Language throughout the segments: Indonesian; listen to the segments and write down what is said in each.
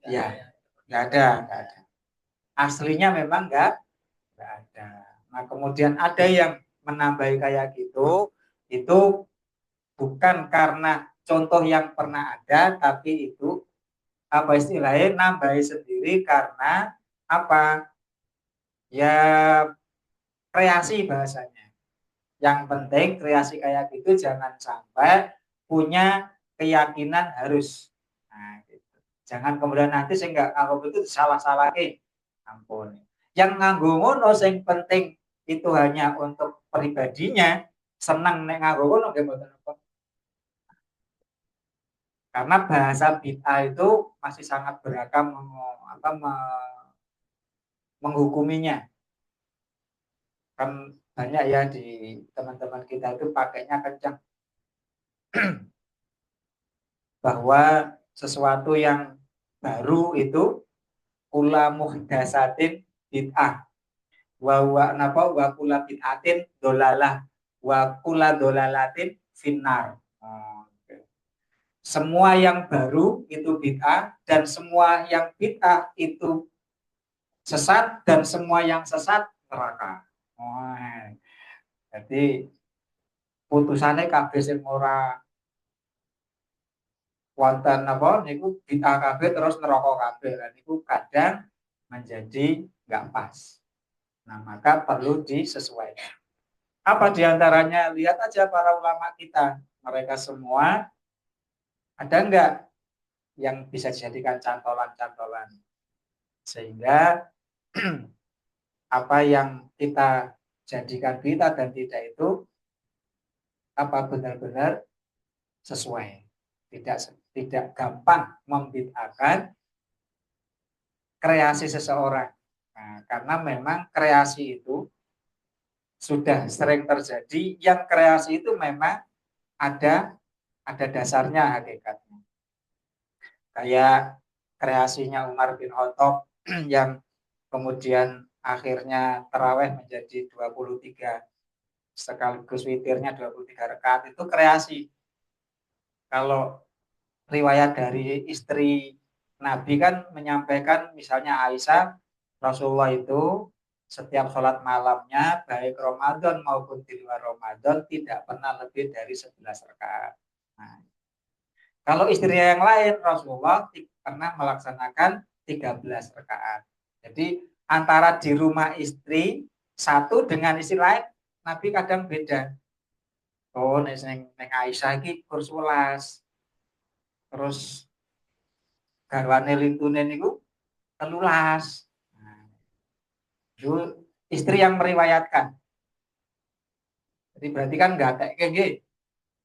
Ya, nggak ada. Aslinya memang nggak ada. Nah, kemudian ada yang menambahi kayak gitu, itu bukan karena contoh yang pernah ada, tapi itu apa istilahnya nambahi sendiri karena apa? Ya kreasi bahasanya. Yang penting kreasi kayak gitu jangan sampai punya keyakinan harus. Nah, gitu. Jangan kemudian nanti saya nggak anggap itu salah-salah ampun. Yang nganggo ngono yang penting itu hanya untuk pribadinya, senang nek nganggo ngono nggih mboten apa. Karena bahasa bid'ah itu masih sangat beragam apa, menghukuminya. Kan banyak ya di teman-teman kita itu pakainya kencang bahwa sesuatu yang baru itu kula muhdatsatin bid'ah wa kula bid'atin dolalah wa kula dolalatin finnar. Semua yang baru itu bid'ah dan semua yang bid'ah itu sesat dan semua yang sesat neraka. Oh, jadi putusannya kabeh sing ora wonten apa niku bid'ah kabeh terus neraka kabeh. Lan niku kadang menjadi nggak pas. Nah, maka perlu disesuaikan. Apa diantaranya? Lihat aja para ulama kita. Mereka semua ada nggak yang bisa dijadikan cantolan-cantolan. Sehingga apa yang kita jadikan kita dan tidak itu apa benar-benar sesuai. Tidak gampang membid'ahkan kreasi seseorang. Nah, karena memang kreasi itu sudah sering terjadi. Yang kreasi itu memang ada dasarnya hakikatnya. Kayak kreasinya Umar bin Khattab yang kemudian akhirnya taraweh menjadi 23 sekaligus witirnya 23 rakaat itu kreasi. Kalau riwayat dari istri Nabi kan menyampaikan misalnya Aisyah, Rasulullah itu setiap sholat malamnya baik Ramadan maupun di luar Ramadan tidak pernah lebih dari 11 rakaat. Nah, kalau istrinya yang lain Rasulullah pernah melaksanakan 13 rakaat. Jadi antara di rumah istri satu dengan istri lain Nabi kadang beda. Oh, neng Aisyah iki kurs 11. Terus garwane lintune niku 13. Nah, itu istri yang meriwayatkan. Jadi berarti kan enggak kayak nggih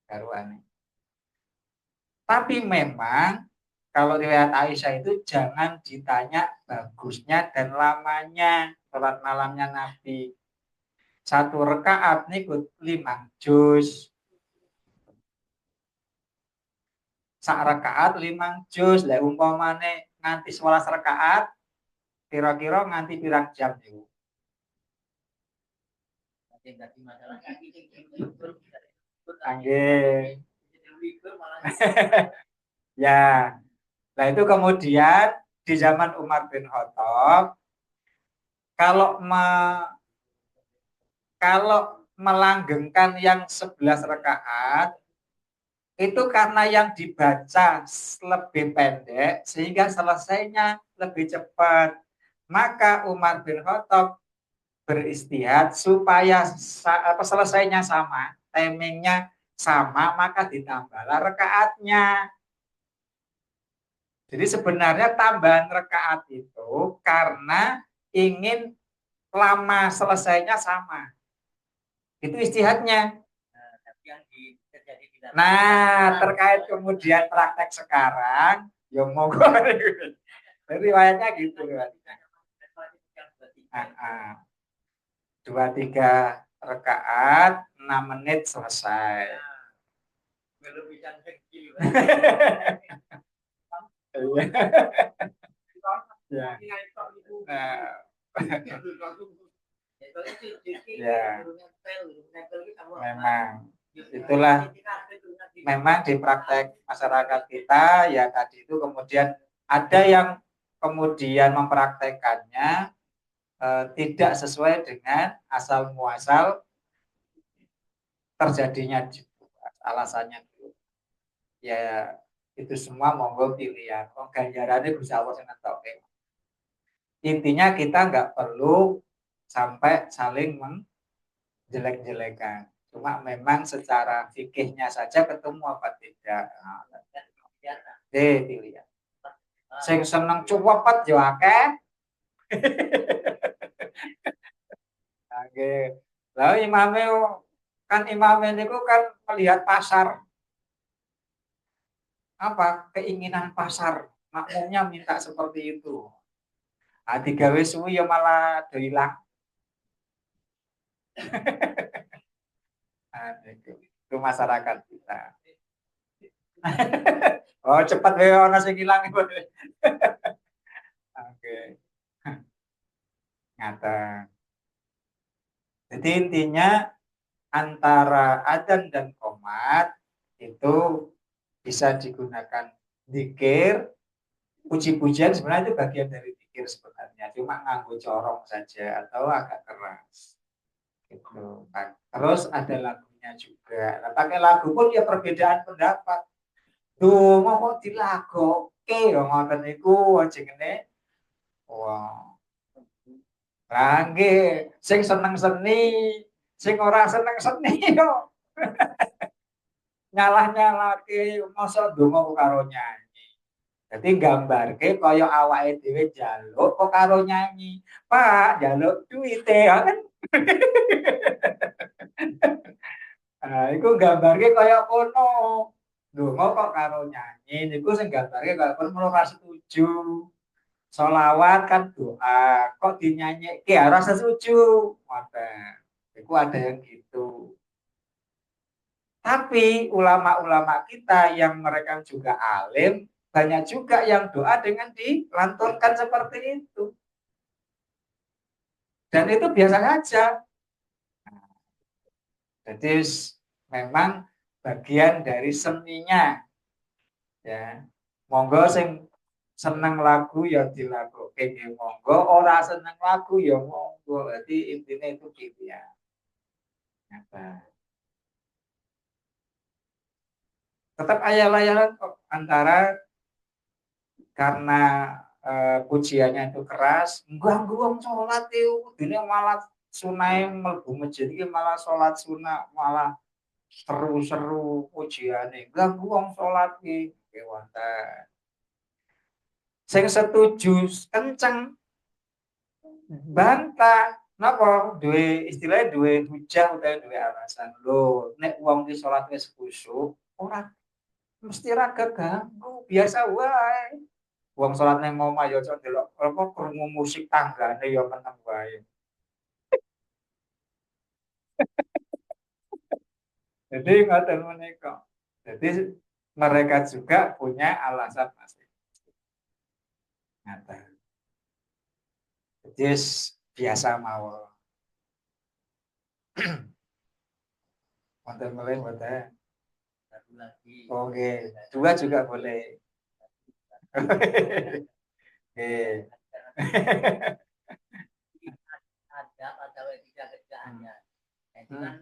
garwane. Tapi memang kalau riwayat Aisyah itu jangan ditanya bagusnya dan lamanya sholat malamnya Nabi. Satu rakaat niku 5 juz. Sak rakaat 5 juz. Lah umpamane nganti 11 rakaat kira-kira nganti pirang jam niku. Nggih. Ya, nah itu kemudian di zaman Umar bin Khattab kalau kalau melanggengkan yang 11 rakaat itu karena yang dibaca lebih pendek sehingga selesainya lebih cepat. Maka Umar bin Khattab beristihad supaya selesainya sama, timingnya sama, maka ditambahlah rakaatnya. Jadi sebenarnya tambahan rakaat itu karena ingin lama selesainya sama. Itu istihadnya. Nah, terkait kemudian praktek sekarang, ya monggo. Riwayatnya gitu. Dua tiga rakaat, 6 menit selesai. Ya. Ya. Memang itulah memang di praktek masyarakat kita ya tadi itu kemudian ada yang kemudian mempraktekannya tidak sesuai dengan asal muasal terjadinya alasannya dulu. Ya itu semua monggo pilihan. Oh, ganjarannya bisa Allah dengan taufik. Intinya kita nggak perlu sampai saling menjelek-jelekan. Cuma memang secara fikihnya saja ketemu apa tidak. Nah, pilihan. Sing seneng cuwepet yo akeh. Oke. Lalu imame kan imame niku kan melihat pasar apa keinginan pasar makmumnya minta seperti itu. Ah, digawe suwi ya malah hilang. Nah, itu masyarakat kita. Oh cepat we ono sing ilang. Oke. Ngata. Jadi intinya antara adzan dan qomat itu bisa digunakan zikir, puji-pujian sebenarnya itu bagian dari zikir sebenarnya, cuma nganggo corong saja atau agak keras. Gitu. Terus ada lagunya juga. Nah, pakai lagu pun ya perbedaan pendapat. Duh, mau dilago, oke, ngoten niku jenenge. Wah, nggih, sing seneng seni, sing ora seneng seni kok nyalah-nyalake masa donga kok karo nyanyi. Jadi gambarke kaya awake dhewe njaluk kok karo nyanyi. Pak, njaluk duwite kan. Nah, iku gambarke kaya kono. Donga kok karo nyanyi niku sing gambarke kaya kono ora setuju. Sholawat kan doa, kok dinyanyikke ora setuju. Ngoten. Iku ada yang gitu. Tapi ulama-ulama kita yang mereka juga alim, banyak juga yang doa dengan dilantunkan seperti itu. Dan itu biasa saja. Jadi memang bagian dari seninya. Ya. Monggo sing seneng lagu ya dilakukan ya monggo, ora seneng lagu ya monggo. Jadi intinya itu gitu ya. Nah, tetap ayat-ayat antara karena pujiannya itu keras, ganggu wong sholat itu, ini malah sunai mlebu masjid iki malah sholat sunah malah seru-seru pujiane, ganggu wong sholat iki wonten. Sing setuju kenceng bantah napa duwe istilahnya duwe hujah utawa duwe alasan lho nek wong ki sholat wis khusyuk ora mesti ra ganggu biasa wae. Wong salat nang omah ya aja ndelok apa krungu musik tanggane ya meneng wae. Jadi ngoten menika. Jadi mereka juga punya alasan masing. Ngaten. Jadi biasa mawon. Wonten mulai mboten. Satu lagi. Oke, dua juga boleh. Oke. Ada atau tidak kerjaannya. Itu kan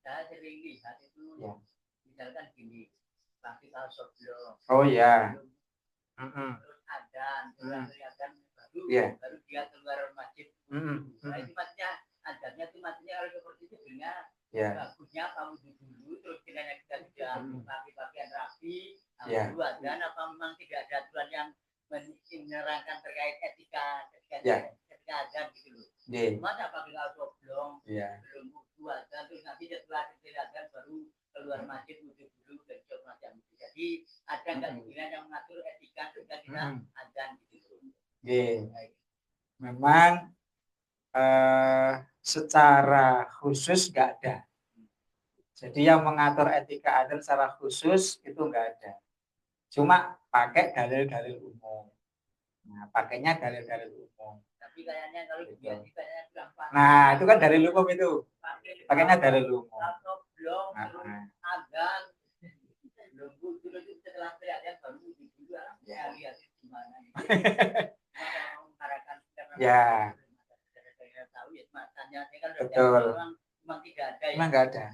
saya sering lihat itu ya. Misalkan gini, pasti kalau sebelum oh ya terus adzan teriakan baru yeah. Baru dia keluar masjid nah itu maksudnya adzannya itu maksudnya kalau seperti itu dengan yeah. Bagusnya kamu dulu terus kiranya kita sudah pakaian rapi dulu adzan apa memang tidak ada aturan yang menerangkan terkait etika ketika adzan gitu loh masa pakai kalau sebelum belum adzan terus nanti setelah adzan baru keluar masjid wudhu dulu dan macam itu. Jadi ada nggak pimpinan yang mengatur etika ketika kita adzan gitu. Memang secara khusus nggak ada. Jadi yang mengatur etika adzan secara khusus itu nggak ada. Cuma pakai dalil-dalil umum. Nah, pakainya dalil-dalil umum. Tapi kayaknya kalau gitu. Kayaknya gampang. Nah, itu kan dalil umum itu. Pakainya dalil umum. Belum adzan belum dulu setelah teriaknya baru juga ya lihat gimana Ya. Betul. Memang tidak ada ya. Memang nggak ada.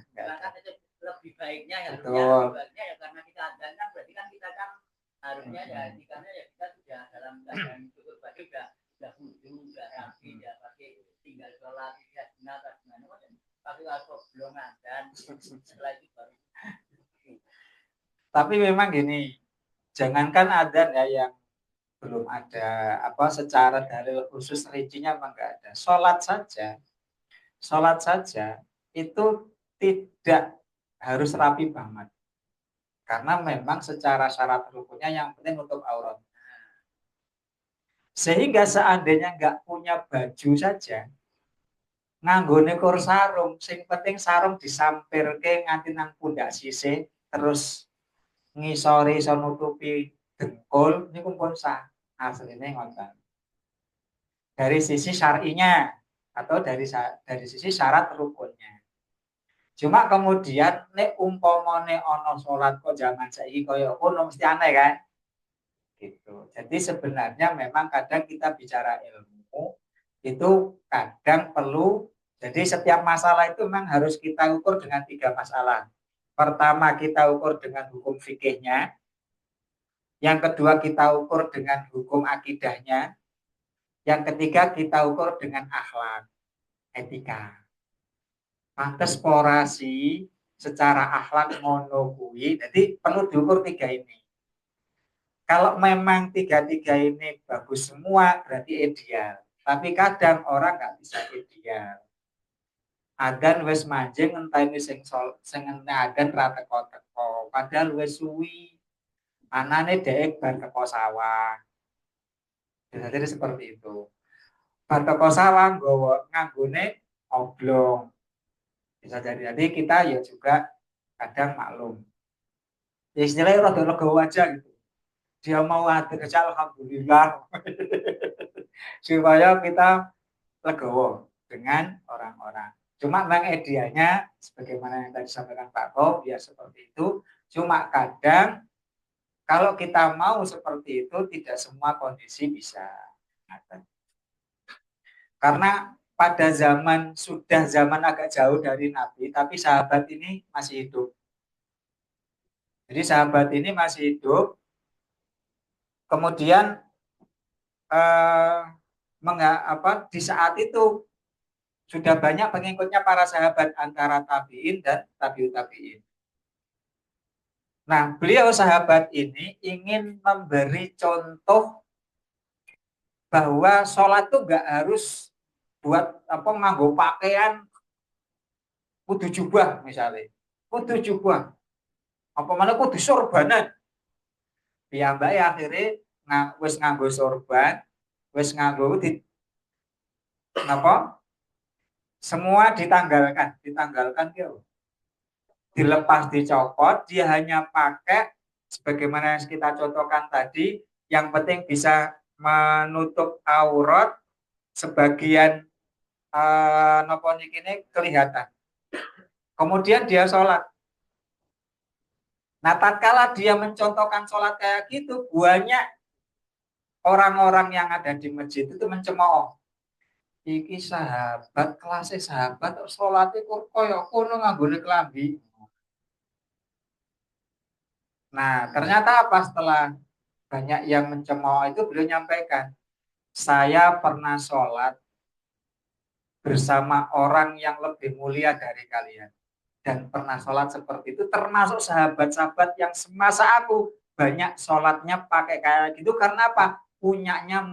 Lebih baiknya ya betul. Ya karena kita ada kan berarti kan kita kan harusnya ya karena ya kita sudah dalam keadaan cukup baik udah khusyuk udah rapi ya pakai tinggal sholat ya atau gimana tapi kalau belum ada setelah itu baru. Tapi memang gini, jangankan adzan ya yang belum ada apa secara dalil khusus rincinya memang nggak ada. Sholat saja itu tidak harus rapi banget. Karena memang secara syarat rukunnya yang penting untuk aurat. Sehingga seandainya nggak punya baju saja, nganggone kur sarung, sing penting sarung disampirke nganti nang pundak sisih, terus ngisori iso nutupi dengkul niku pun sah. Asline ngoten. Dari sisi syar'inya atau dari sisi syarat rukunnya. Cuma kemudian nek umpamane ana salat kok zaman saiki kaya ngono mesti aneh kan? Gitu. Jadi sebenarnya memang kadang kita bicara ilmu itu kadang perlu, jadi setiap masalah itu memang harus kita ukur dengan 3 masalah. Pertama kita ukur dengan hukum fikihnya, yang kedua kita ukur dengan hukum akidahnya, yang ketiga kita ukur dengan akhlak, etika. Pantes porasi secara akhlak ngono kuwi, jadi perlu diukur 3 ini. Kalau memang 3-3 ini bagus semua berarti ideal. Tapi kadang orang nggak bisa ideal. Adan wis manjing ngenteni sing adan ra teko-teko. Padahal wis suwi. Anane dhek bar teko sawah. Jadi seperti itu. Bar teko sawah nganggone oblong. Bisa jadi kita ya juga kadang maklum. Ya istilahnya rada legowo aja gitu. Dia mau ada kerja alhamdulillah. Supaya kita legowo dengan orang-orang. Cuma memang idealnya sebagaimana yang tadi disampaikan Pak Bob ya seperti itu. Cuma kadang kalau kita mau seperti itu tidak semua kondisi bisa. Karena pada zaman agak jauh dari Nabi, tapi sahabat ini masih hidup. Jadi sahabat ini masih hidup. Kemudian di saat itu sudah banyak pengikutnya para sahabat antara tabiin dan tabiut tabiin. Nah, beliau sahabat ini ingin memberi contoh bahwa sholat tuh nggak harus buat apa nganggo pakaian kudu jubah misalnya, kudu jubah, apa mana kudu sorbanan. Piyambake akhirnya wis nganggo sorban, wis nganggo napa? Semua ditanggalkan gitu. Dilepas dicopot, dia hanya pakai sebagaimana yang kita contohkan tadi, yang penting bisa menutup aurat sebagian nopo ini kelihatan. Kemudian dia sholat. Nah, tatkala dia mencontohkan sholat kayak gitu, banyak orang-orang yang ada di masjid itu mencemooh. Iki sahabat, kelasnya sahabat, sholatnya kok koyo kono nganggone kelambi. Nah, ternyata apa setelah banyak yang mencemooh itu beliau nyampaikan, saya pernah sholat bersama orang yang lebih mulia dari kalian. Dan pernah sholat seperti itu, termasuk sahabat-sahabat yang semasa aku banyak sholatnya pakai kayak gitu. Karena apa? Punyanya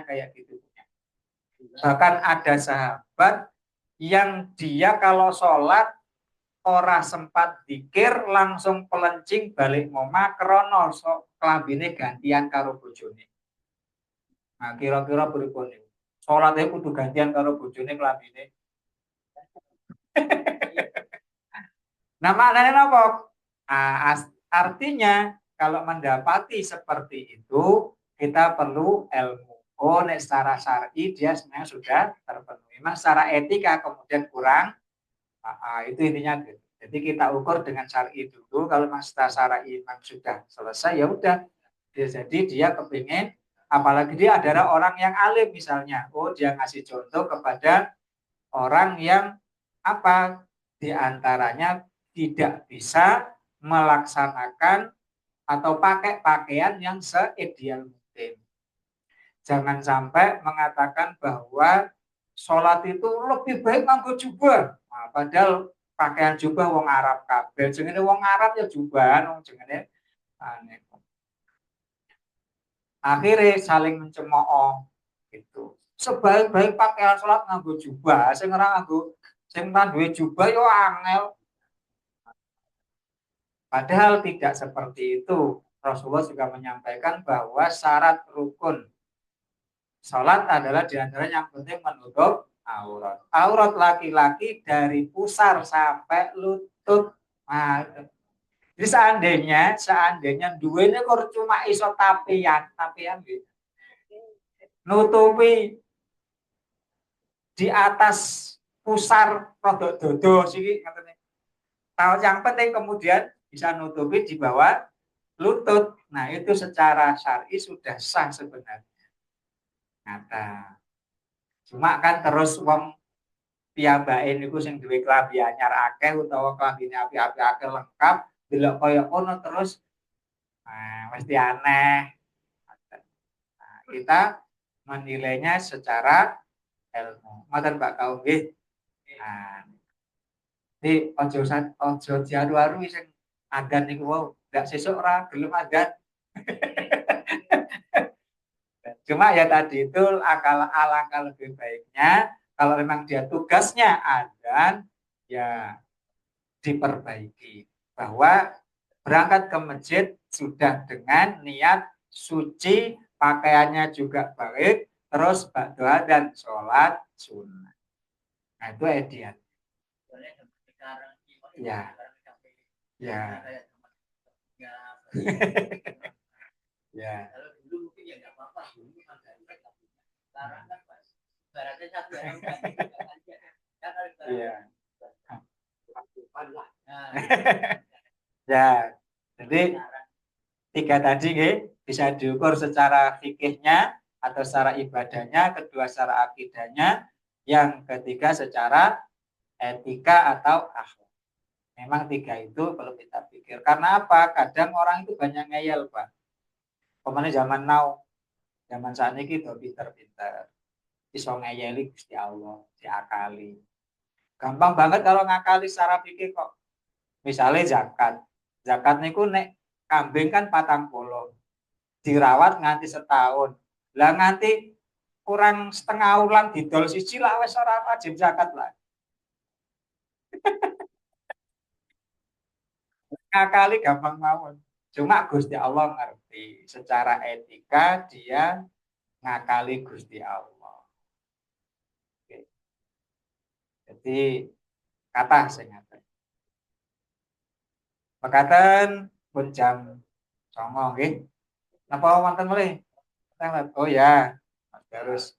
kayak gitu. Bahkan ada sahabat yang dia kalau sholat ora sempat dikir langsung pelencing balik ngomah krono kelambine gantian karo bojone. Nah, kira-kira pripun niku? Salate kudu gantian karo bojone kelambine. Nah, maknanya napa? Artinya kalau mendapati seperti itu kita perlu ilmu. Oh, nek secara syar'i dia sebenarnya sudah terpenuhi. Mas secara etika kemudian kurang. Itu intinya. Jadi kita ukur dengan syar'i dulu. Kalau mas secara iman sudah selesai ya udah. Jadi dia kepingin Apalagi dia adalah orang yang alim misalnya. Oh, dia ngasih contoh kepada orang yang apa? Di antaranya tidak bisa melaksanakan atau pakai pakaian yang seideal mungkin. Jangan sampai mengatakan bahwa sholat itu lebih baik nganggo jubah. Nah, padahal pakaian jubah wong Arab kabeh. Jenenge wong Arab ya jubahan wong jenenge aneh. Akhirnya saling mencemooh gitu. Sebaik-baik pakaian sholat nganggo jubah, sing ora nganggo sing duwe jubah yo angel. Padahal tidak seperti itu. Rasulullah juga menyampaikan bahwa syarat rukun sholat adalah diantaranya yang penting menutup aurat. Aurat laki-laki dari pusar sampai lutut. Nah, jadi seandainya duanya kok cuma iso tapian gitu. Nutupi di atas pusar rodok dodo sih katanya. Tahu yang penting kemudian bisa nutupi di bawah lutut. Nah, itu secara syar'i sudah sah sebenarnya. Nah, cuma kan terus wong piyambake niku sing duwe klambi anyar akeh utawa klambine apik-apik akeh lengkap, delok kaya ngono terus mesti aneh. Nah, kita menilainya secara ilmu. Ngoten Pak Kaum nggih. Nah, di ojo diaru-aru sing adan niku wau, ndak sesuk ora gelem adan. Cuma ya tadi itu alangkah lebih baiknya kalau memang dia tugasnya adzan ya diperbaiki bahwa berangkat ke masjid sudah dengan niat suci, pakaiannya juga baik, terus berdoa dan sholat sunnah. Nah itu ideal. Ya, ya, ya. Kalau dulu mungkin ya nggak apa-apa, dulu kan sekarang kan baratnya satu orang Iya. Ya, jadi tiga tadi bisa diukur secara fikihnya atau secara ibadahnya, kedua secara akidahnya, yang ketiga secara etika atau akhlak. Memang tiga itu perlu kita pikir. Karena apa? Kadang orang itu banyak ngeyel, Pak. Pemane zaman now, zaman saat ini itu pinter-pinter. Iso ngeyeli Gusti Allah, diakali. Gampang banget kalau ngakali secara fikih kok. Misalnya zakat. Zakat niku nek kambing kan 40. Dirawat nganti setahun. Lah nganti kurang setengah bulan didol siji lah wis ora wajib zakat lah. Ngakali gampang mawon. Cuma Gusti Allah ngerti. Secara etika dia ngakali Gusti Allah. Oke. Jadi kata saya ngaten. Mekaten pun jam 09.00 nggih. Napa wonten mulai? Oh ya, Mas Darus.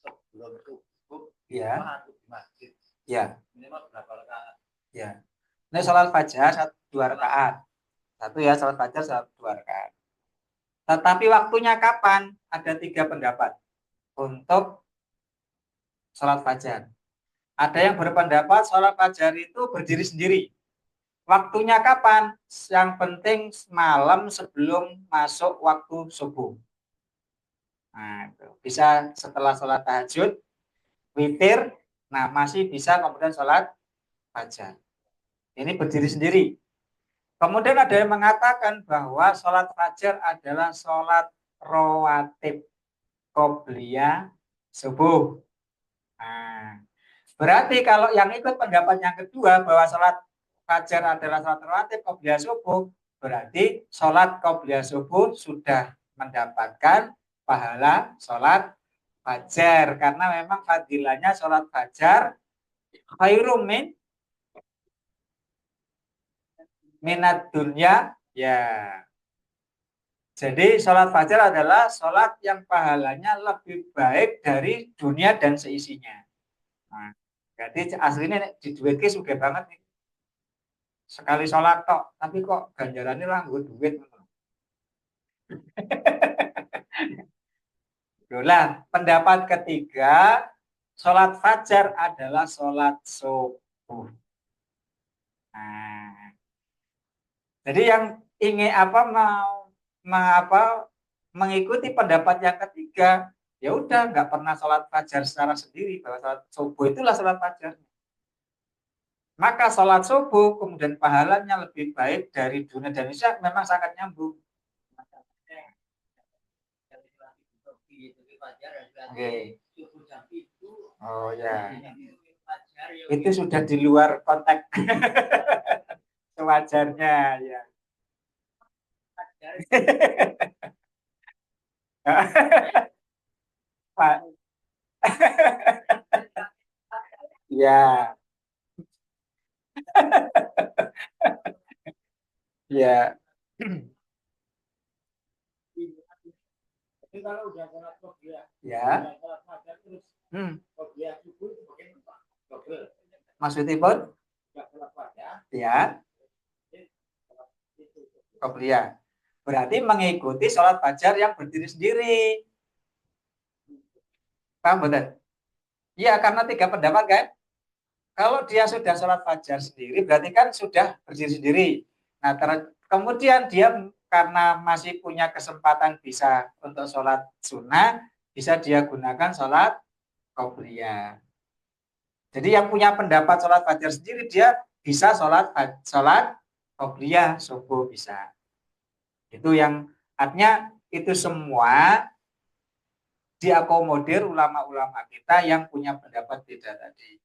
Sebelum subuh ya. Ya. Minimal berapa rakaat? Ya. Ini sholat fajar 2 rakaat. Satu ya, sholat fajar 2 rakaat. Tetapi waktunya kapan? Ada 3 pendapat untuk sholat fajar. Ada yang berpendapat sholat fajar itu berdiri sendiri. Waktunya kapan? Yang penting malam sebelum masuk waktu subuh. Nah, itu. Bisa setelah sholat tahajud, witir, nah masih bisa kemudian sholat fajar. Ini berdiri sendiri. Kemudian ada yang mengatakan bahwa sholat fajar adalah sholat rawatib qobliyah subuh. Nah, berarti kalau yang ikut pendapat yang kedua bahwa sholat fajar adalah sholat rawatib qobliyah subuh, berarti sholat qobliyah subuh sudah mendapatkan pahala sholat fajar karena memang fadilahnya sholat fajar khairum minat dunia ya. Jadi sholat fajar adalah sholat yang pahalanya lebih baik dari dunia dan seisinya. Nah, jadi aslinya di duit suka banget nih. sekali sholat tok, tapi kok ganjarannya langgo duit. Lah, pendapat ketiga, sholat fajar adalah sholat subuh. Nah, jadi yang ingin mengikuti pendapat yang ketiga, ya udah nggak pernah sholat fajar secara sendiri, bahwa sholat subuh itulah sholat fajar. Maka sholat subuh kemudian pahalanya lebih baik dari dunia dan isya, memang sangat nyambung. Okay. Oh ya, itu sudah di luar konteks sewajarnya ya. Pak. Ya, ya. Jadi kalau udah sholat qobliyah, Ya. sholat fajar terus Hmm. qobliyah subuh itu mungkin double. Maksudnya pun? Sholat fajar. Ya. Qobliyah. Berarti mengikuti sholat fajar yang berdiri sendiri. Paham betul? Iya, karena tiga pendapat kan. Kalau dia sudah sholat fajar sendiri, berarti kan sudah berdiri sendiri. Nah, kemudian dia karena masih punya kesempatan bisa untuk sholat sunnah, bisa dia gunakan sholat qobliyah. Jadi yang punya pendapat sholat fajar sendiri, dia bisa sholat qobliyah subuh bisa. Itu yang artinya itu semua diakomodir ulama-ulama kita yang punya pendapat beda tadi.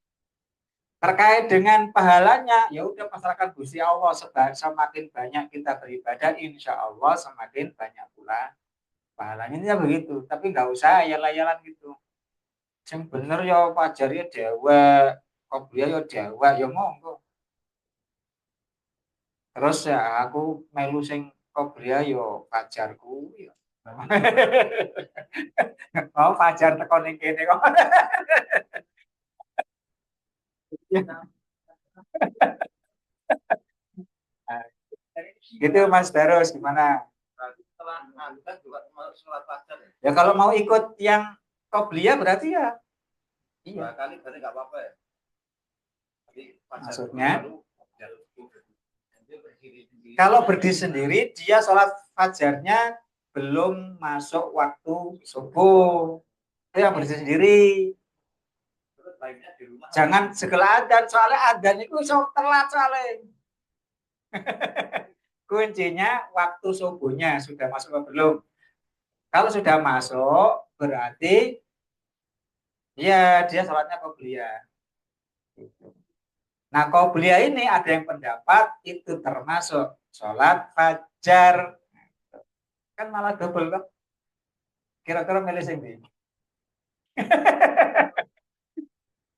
Terkait dengan pahalanya, ya udah pasrahkan Gusti Allah. Semakin banyak kita beribadah, insya Allah semakin banyak pula pahalanya. Ini begitu. Tapi nggak usah ayal-ayalan gitu. Yang bener ya fajar ya dewa, qobliyah ya dewa, ya monggo. Terus ya aku melu sing qobliyah yo fajarku ya. Mau fajar teko ning kene kok. Nah, gitu Mas Darus gimana? Setelah kan juga mau sholat fajar. Ya kalau mau ikut yang qobliyah berarti ya iya. 2 kali berarti nggak apa-apa ya. Jadi Maksudnya berdiri kalau berdiri sendiri dia sholat fajarnya belum masuk waktu subuh. Dia berdiri sendiri. Jangan segala adzan, soalnya adzan itu telat soalnya. Kuncinya waktu subuhnya sudah masuk atau belum. Kalau sudah masuk berarti ya dia sholatnya qobliyah. Nah, qobliyah ini ada yang pendapat itu termasuk sholat fajar. Kan malah double kan? Kira-kira milih sing ndi?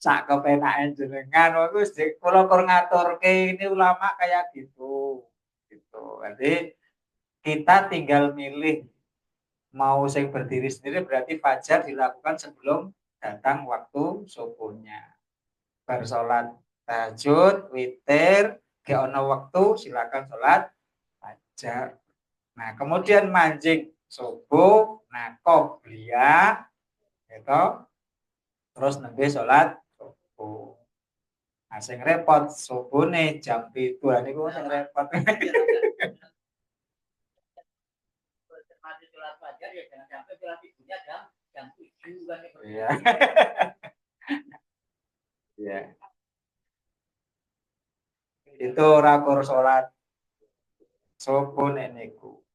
Sak kepenake jenengan wis kula kur ngaturke ini ulama kayak gitu. Gitu. Jadi kita tinggal milih mau sing berdiri sendiri berarti fajar dilakukan sebelum datang waktu subuhnya. Bersolat tahajud, witir, ke ono waktu silakan sholat fajar. Nah, kemudian mancing subuh, nah qobliyah gitu. Terus nembe sholat subuh. Nah, sing repot subuh nih jam 7 niku sing repot. Masih sholat fajar ya jangan sampai sholat ibunya jam 7 kan. Iya. Iya. Itu rakur sholat subuh niku.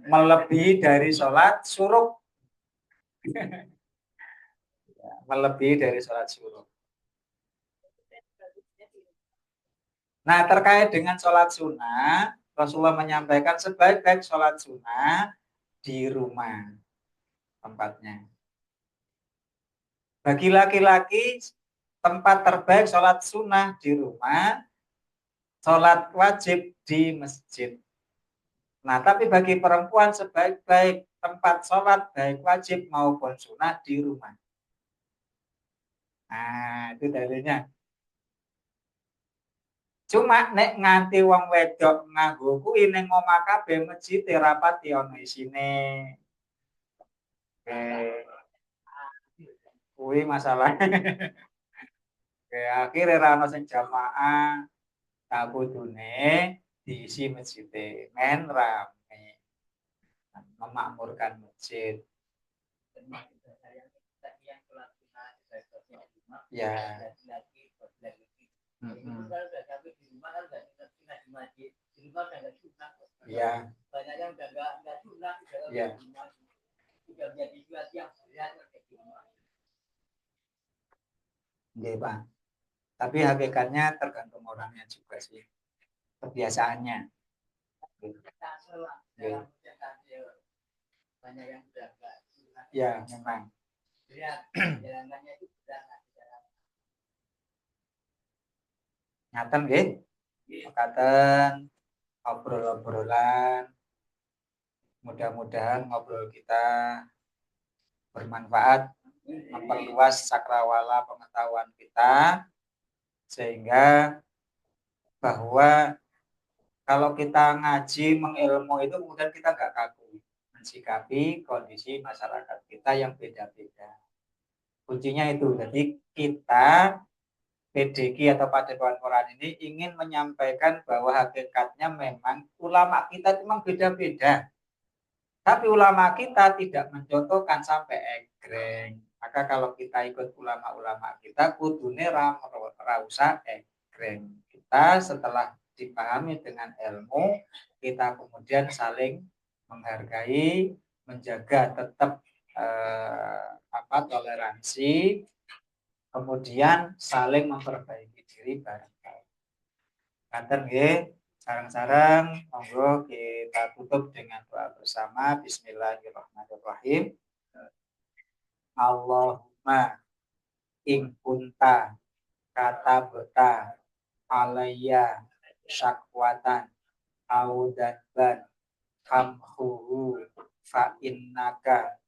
Melebihi dari sholat suruh. Melebihi dari sholat suruh. Nah, terkait dengan sholat sunnah, Rasulullah menyampaikan sebaik-baik sholat sunnah di rumah tempatnya. Bagi laki-laki, tempat terbaik sholat sunnah di rumah, sholat wajib di masjid. Nah, tapi bagi perempuan sebaik-baik tempat sholat, baik wajib maupun sunnah di rumah. Nah, itu dalilnya. Cuma nek nganti wong wedok nganggo kuwi ning omah kabeh masjid rapati ana isine. Kuwi masalah. Akhirnya ra ono sing jamaah kudune diisi masjid men rame memakmurkan masjid. Ya. Ya. Banyak yang udah nggak sunat, ya. Udah menjadi sesuatu yang berat. Nggih, Pak. Tapi hakikatnya tergantung orangnya juga sih. Kebiasaannya. Ya. Banyak yang udah nggak sunat. Ya, memang. Jalanannya itu berat. Ngaten nggih. Mekaten obrol-obrolan. Mudah-mudahan ngobrol kita bermanfaat, memperluas cakrawala pengetahuan kita, sehingga bahwa kalau kita ngaji mengilmu itu kemudian kita nggak kaku mensikapi kondisi masyarakat kita yang beda-beda. Kuncinya itu, jadi kita PDQ atau Padepokan Quran ini ingin menyampaikan bahwa hakikatnya memang ulama kita memang beda-beda. Tapi ulama kita tidak mencontohkan sampai egreng. Maka kalau kita ikut ulama-ulama kita, kudune rausa egreng. Kita setelah dipahami dengan ilmu, kita kemudian saling menghargai, menjaga tetap toleransi, kemudian saling memperbaiki diri bareng-bareng. Kanten nggih, sarang-sarang monggo kita tutup dengan doa bersama. Bismillahirrahmanirrahim. Allahumma in kunta katabta alayya syakwatan au danban famhuhu fa innaka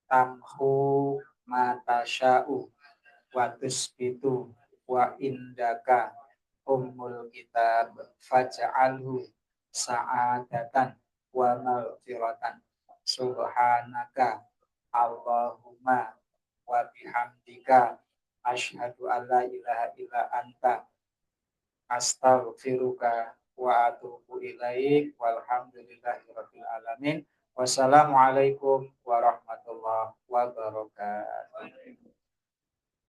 tamhu mata sya'u wa tusbitu wa indaka ummul kitab faj'alhu sa'adatan wa maghfiratan subhanaka Allahumma wa bihamdika asyhadu an la ilaha illa anta astaghfiruka wa atubu ilaik walhamdulillahi rabbil alamin. Wassalamualaikum warahmatullahi wabarakatuh.